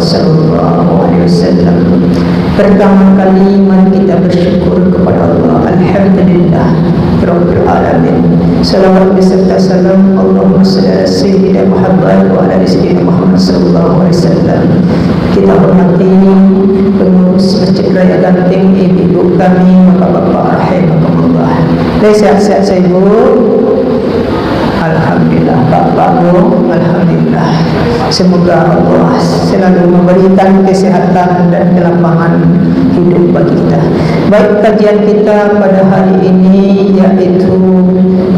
sallallahu alaihi wasallam. Pertama kali mari kita bersyukur kepada Allah. Alhamdulillah rabbil alamin. Salawat beserta salam Allahumma shalli ala sayyidina Muhammad wa ala ali sayyidina Muhammad sallallahu alaihi wasallam. Kita hormati pengurus Masjid Raya Ganting, ibu kami, bapak-bapak rahimakumullah. Sehat-sehat saya ibu. Alhamdulillah, Bapak Bu, Alhamdulillah. Semoga Allah selalu memberikan kesehatan dan kelapangan hidup bagi kita. Baik, kajian kita pada hari ini yaitu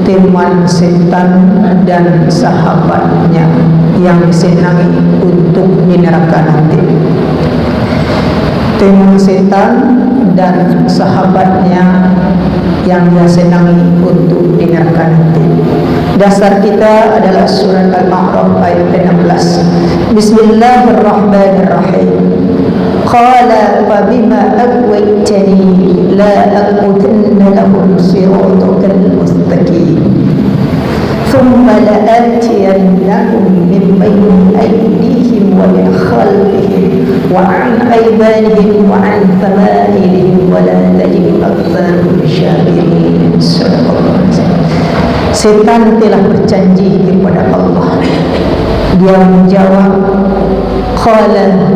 teman setan dan sahabatnya yang disenangi untuk di neraka nanti. Teman setan dan sahabatnya yang dia senangi untuk di neraka nanti. Dasar kita adalah surat Al-A'raf ayat 16. Bismillahirrahmanirrahim. Qala fa bima aghwaytani la aqudanna lahum siratal mustaqim. Thumma la'atiyannahum min bayni aydihim wa min khalfihim wa 'an aymanihim wa 'an thamanihim wa la tajidu aktsarahum syakirin. Sadaqallahu alazim. Setan telah berjanji kepada Allah. Dia menjawab, qala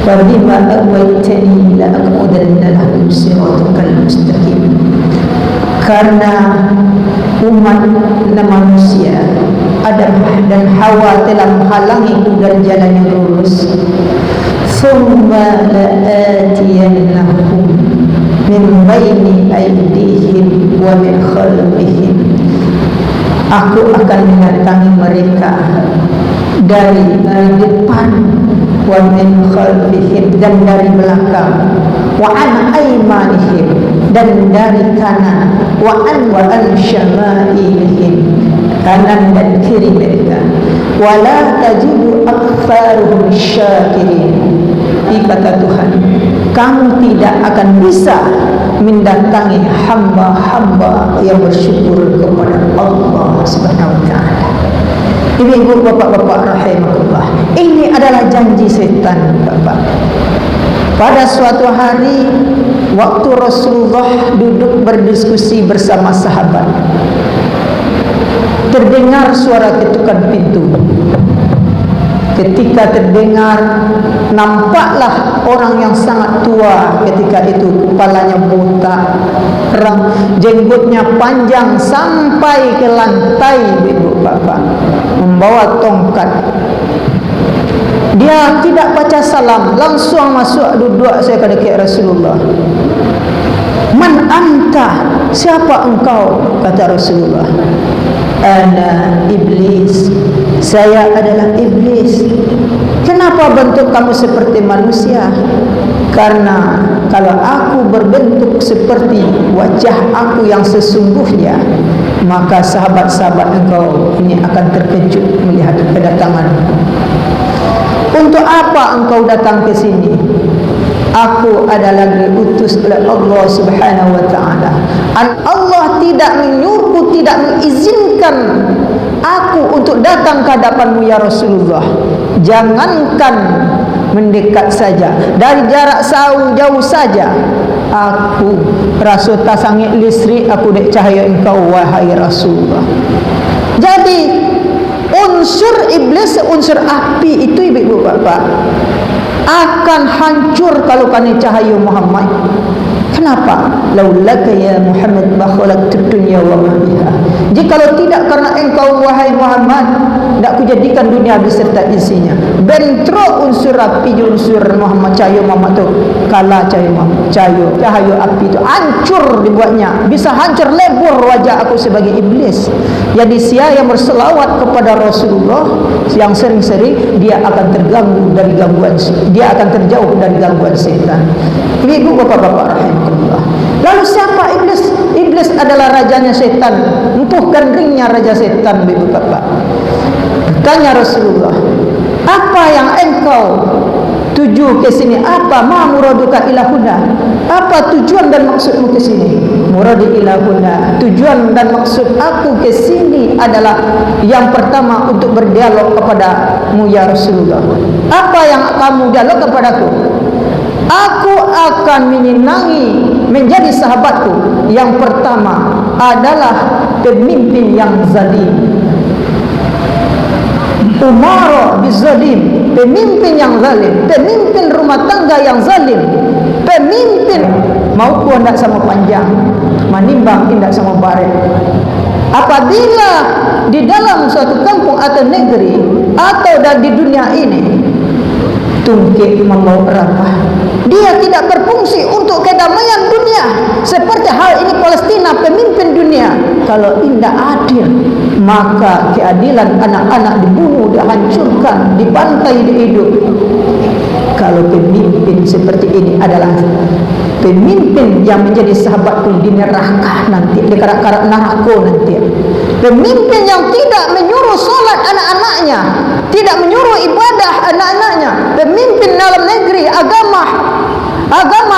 fa bima aghwaytani la aqudanna lahum siratal mustaqim. Karena umat manusia Adam dan Hawa telah menghalangiku dari jalan yang lurus. Thumma la'atiyannahum min baini aydihim wa min khalfihim. Aku akan mendatangi mereka dari depan, wa min khalfihim, dan dari belakang, wa an aymanihim, dan dari kanan, wa an syama'ilihim, kanan dan kiri mereka. Wa la tajidu aktsaruhum syakirin. Kata Tuhan, kamu tidak akan bisa mendatangi hamba-hamba yang bersyukur kepada Allah Subhanahu wa taala. Ibu-ibu, bapak-bapak rahimakumullah, ini adalah janji setan, Bapak. Pada suatu hari waktu Rasulullah duduk berdiskusi bersama sahabat, terdengar suara ketukan pintu. Ketika terdengar, nampaklah orang yang sangat tua ketika itu, kepalanya botak, jenggotnya panjang sampai ke lantai, ibu bapak, membawa tongkat. Dia tidak baca salam, langsung masuk duduk saya ke dekat Rasulullah. Man anta, siapa engkau? Kata Rasulullah. Ana iblis, saya adalah iblis. Kenapa bentuk kamu seperti manusia? Karena kalau aku berbentuk seperti wajah aku yang sesungguhnya, maka sahabat-sahabat engkau ini akan terkejut melihat kedatanganku. Untuk apa engkau datang ke sini? Aku adalah diutus oleh Allah Subhanahu wa taala. Allah tidak menyuruh, tidak mengizinkan aku untuk datang ke hadapanmu ya Rasulullah. Jangankan mendekat saja, dari jarak jauh saja aku rasa tak sangit listrik aku dek cahaya engkau wahai Rasulullah. Jadi unsur iblis, unsur api itu ibu bapak akan hancur kalau kena cahaya Muhammad. Kenapa? Laulaka ya Muhammad ma khalaqtud dunya wa ma fiha. Jikalau tidak karena engkau wahai Muhammad, tidak kujadikan dunia beserta isinya. Bentrok unsur api unsur Muhammad, cahaya Muhammad tu kalah cahaya Muhammad, cahaya api itu hancur dibuatnya. Bisa hancur lebur wajah aku sebagai iblis. Jadi siapa yang berselawat kepada Rasulullah yang sering-sering, dia akan terganggu dari gangguan, dia akan terjauh dari gangguan setan. Ibu bapak-bapak rahimahullah. Lalu siapa iblis? Iblis adalah rajanya setan. Empuhkan ringnya raja setan, ibu bapak. Tanya Rasulullah, apa yang engkau tuju tuju ke sini apa? Ma muraduka ila huna? Apa tujuan dan maksudmu ke sini? Muradi ila huna, tujuan dan maksud aku ke sini adalah yang pertama untuk berdialog kepadamu ya Rasulullah. Apa yang kamu dialog kepadaku? Aku akan menyenangi menjadi sahabatku. Yang pertama adalah pemimpin yang zalim. Umara bizalim, pemimpin yang zalim, pemimpin rumah tangga yang zalim, pemimpin mau ku hendak sama panjang, manimbang indak sama baret. Apabila di dalam suatu kampung atau negeri atau di dunia ini tungkik membawa rambah, dia tidak berfungsi untuk kedamaian dunia. Seperti hal ini Palestina, pemimpin dunia kalau indah adil, maka keadilan anak-anak dibunuh, dihancurkan, dibantai, dihidup. Kalau pemimpin seperti ini adalah pemimpin yang menjadi sahabatku di neraka nanti, di karak-karak neraka nanti. Pemimpin yang tidak menyuruh solat anak-anaknya, tidak menyuruh ibadah anak-anaknya. Pemimpin dalam negeri agama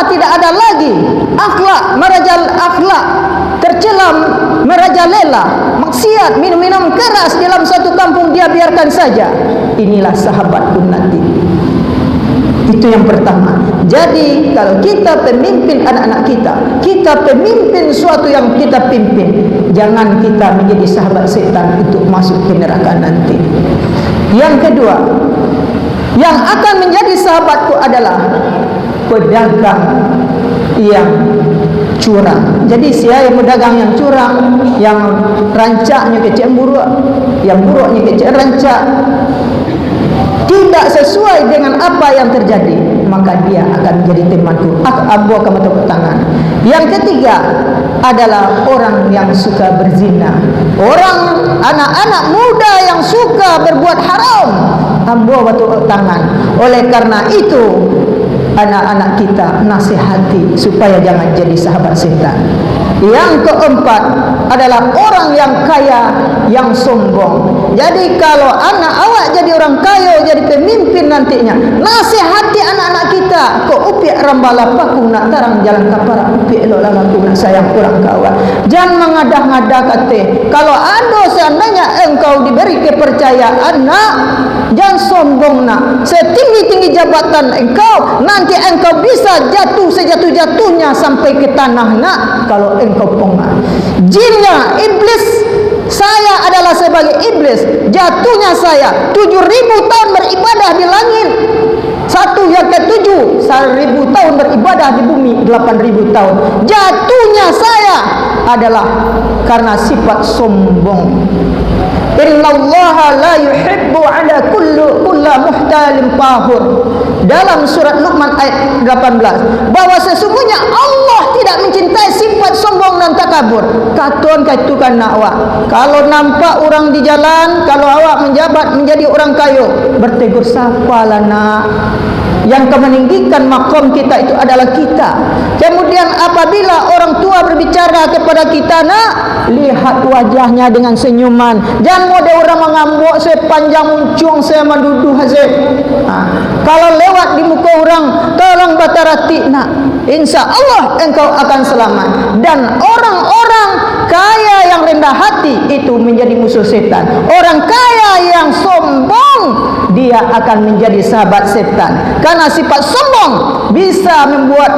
tidak ada lagi, akhlak tercela merajalela, maksiat, minum-minum keras dalam satu kampung dia biarkan saja. Inilah sahabatku nanti. Itu yang pertama. Jadi kalau kita pemimpin anak-anak kita pemimpin suatu yang kita pimpin, jangan kita menjadi sahabat setan untuk masuk ke neraka nanti. Yang kedua, yang akan menjadi sahabatku adalah pedagang yang curang. Jadi siapa pedagang yang curang, yang rancaknya kecil buruk, yang buruknya kecil rancak, tidak sesuai dengan apa yang terjadi, maka dia akan menjadi temanku. Aku akan bertepuk tangan. Yang ketiga adalah orang yang suka berzina, orang anak-anak muda yang suka berbuat haram. Ambo bertepuk tangan. Oleh karena itu, anak-anak kita nasihati supaya jangan jadi sahabat setan. Yang keempat adalah orang yang kaya yang sombong. Jadi kalau anak awak jadi orang kaya, jadi pemimpin nantinya, nasihati anak-anak kita. Kok upiak rambala paku nak tarang jalan kapara, upiak elok lalaku nak sayang kurang kawan. Jangan mengadah-ngadah kata. Kalau ada seandainya engkau diberi kepercayaan nak, jangan sombong nak. Setinggi-tinggi jabatan engkau, nanti engkau bisa jatuh sejatuh-jatuhnya sampai ke tanah nak. Kalau engkau pongah, jinnya iblis, saya adalah sebagai iblis, jatuhnya saya 7.000 tahun beribadah di langit, satu yang ke-7 1.000 tahun beribadah di bumi, 8.000 tahun. Jatuhnya saya adalah karena sifat sombong. Innallaha la yuhibbu ala kulla muhtalin fahur. Dalam surat Luqman ayat 18, bahwa sesungguhnya Allah tidak mencintai sifat sombong dan takabur. Katon kaitukan nak awak. Kalau nampak orang di jalan, kalau awak menjabat menjadi orang kaya, bertegur sapalah nak. Yang meninggikan makom kita itu adalah kita. Kemudian apabila orang tua berbicara kepada kita, nak, lihat wajahnya dengan senyuman. Jangan ada orang mengamuk sepanjang muncung saya menduduh hasil. Kalau lewat di muka orang, tolong batarati nak. Insya Allah engkau akan selamat. Dan orang-orang kaya yang rendah hati itu menjadi musuh setan. Orang kaya yang sombong, dia akan menjadi sahabat setan. Karena sifat sombong bisa membuat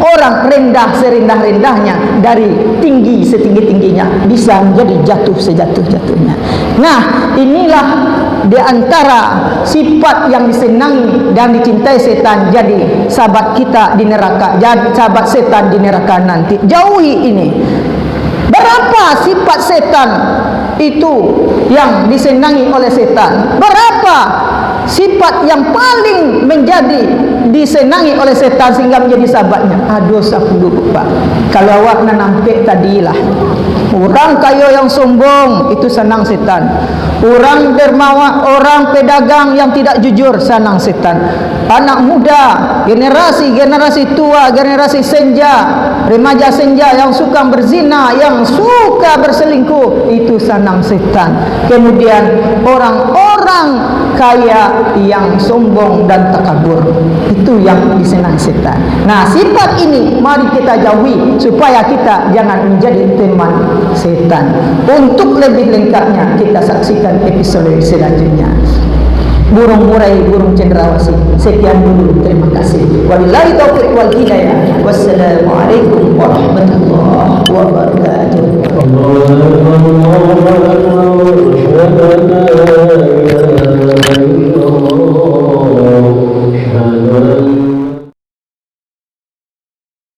orang rendah serendah-rendahnya, dari tinggi setinggi-tingginya bisa menjadi jatuh sejatuh-jatuhnya. Nah, inilah di antara sifat yang disenangi dan dicintai setan. Jadi sahabat kita di neraka, jadi sahabat setan di neraka nanti. Jauhi ini. Berapa sifat setan itu yang disenangi oleh setan? Berapa sifat yang paling menjadi disenangi oleh setan sehingga menjadi sahabatnya? Aduh, 10 Pak. Kalau awak nampak tadilah, orang kaya yang sombong itu senang setan. Orang dermawan, orang pedagang yang tidak jujur, senang setan. Anak muda, generasi tua, generasi senja, remaja senja yang suka berzina, yang suka berselingkuh, itu senang setan. Kemudian orang-orang orang kaya yang sombong dan takabur. Itu yang disenang setan. Nah, sifat ini mari kita jauhi supaya kita jangan menjadi teman setan. Untuk lebih lengkapnya kita saksikan episode selanjutnya. Burung murai, burung cendrawasih. Sekian dulu, terima kasih. Wabillahi taufiq wal hidayah. Wassalamualaikum warahmatullahi wabarakatuh.